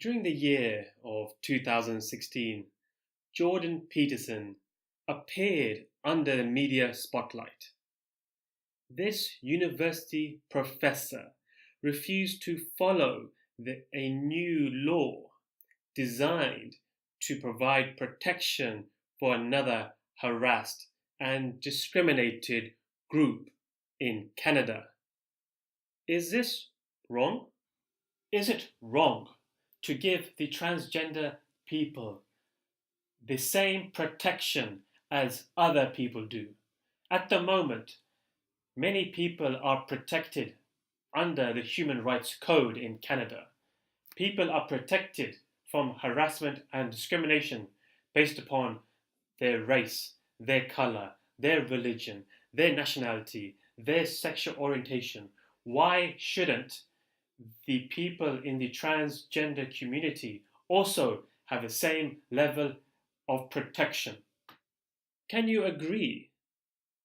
During the year of 2016, Jordan Peterson appeared under the media spotlight. This university professor refused to follow a new law designed to provide protection for another harassed and discriminated group in Canada. Is this wrong? Is it wrong to give the transgender people the same protection as other people do? At the moment, many people are protected under the Human Rights Code in Canada. People are protected from harassment and discrimination based upon their race, their color, their religion, their nationality, their sexual orientation. Why shouldn't the people in the transgender community also have the same level of protection? Can you agree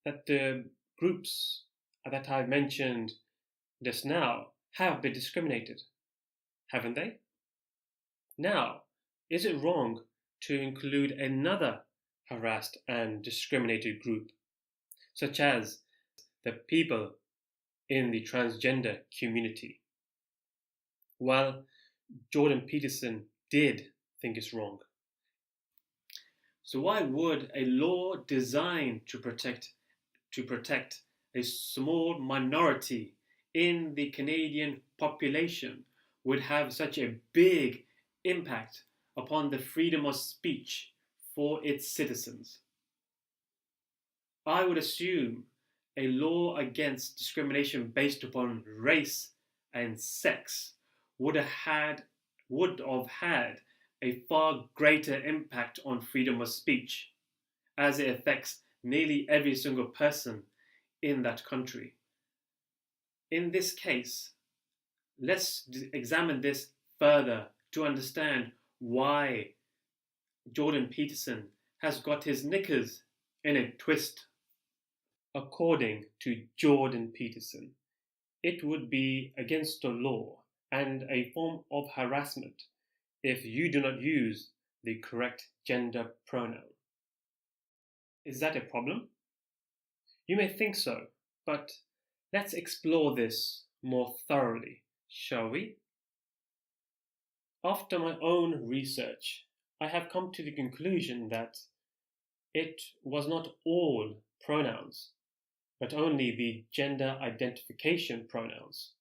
that the groups that I've mentioned just now have been discriminated? Haven't they? Now, is it wrong to include another harassed and discriminated group, such as the people in the transgender community? Well, Jordan Peterson did think it's wrong. So why would a law designed to protect a small minority in the Canadian population would have such a big impact upon the freedom of speech for its citizens? I would assume a law against discrimination based upon race and sex would have had a far greater impact on freedom of speech, as it affects nearly every single person in that country. In this case, let's examine this further to understand why Jordan Peterson has got his knickers in a twist. According to Jordan Peterson, it would be against the law and a form of harassment if you do not use the correct gender pronoun. Is that a problem? You may think so, but let's explore this more thoroughly, shall we? After my own research, I have come to the conclusion that it was not all pronouns, but only the gender identification pronouns.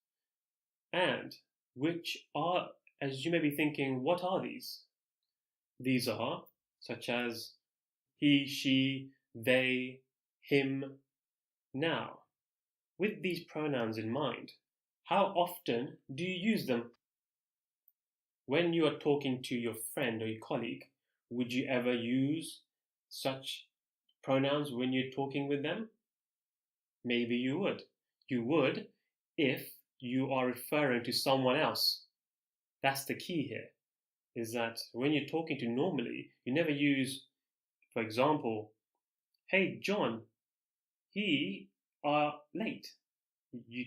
And which are, as you may be thinking, what are these? These are such as he, she, they, him. Now, with these pronouns in mind, how often do you use them? When you are talking to your friend or your colleague, would you ever use such pronouns when you're talking with them? Maybe you would. You would if you are referring to someone else. That's the key here, is that when you're talking to normally, you never use, for example, hey John, he are late. You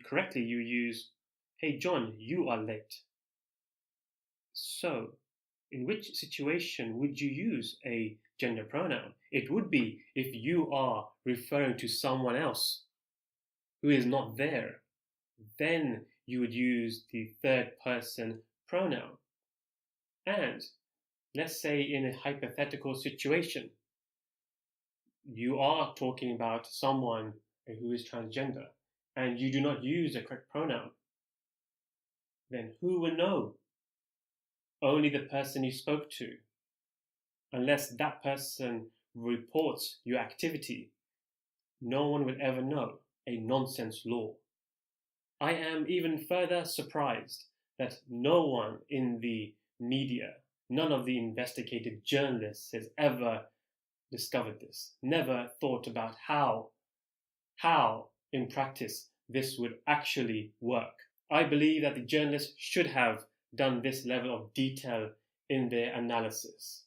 use, hey John, you are late. So, in which situation would you use a gender pronoun? It would be if you are referring to someone else who is not there. Then you would use the third person pronoun. And let's say in a hypothetical situation, you are talking about someone who is transgender and you do not use the correct pronoun. Then who will know? Only the person you spoke to. Unless that person reports your activity, no one will ever know. A nonsense law. I am even further surprised that no one in the media, none of the investigative journalists has ever discovered this, never thought about how in practice this would actually work. I believe that the journalists should have done this level of detail in their analysis.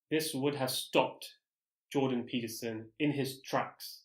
This would have stopped Jordan Peterson in his tracks.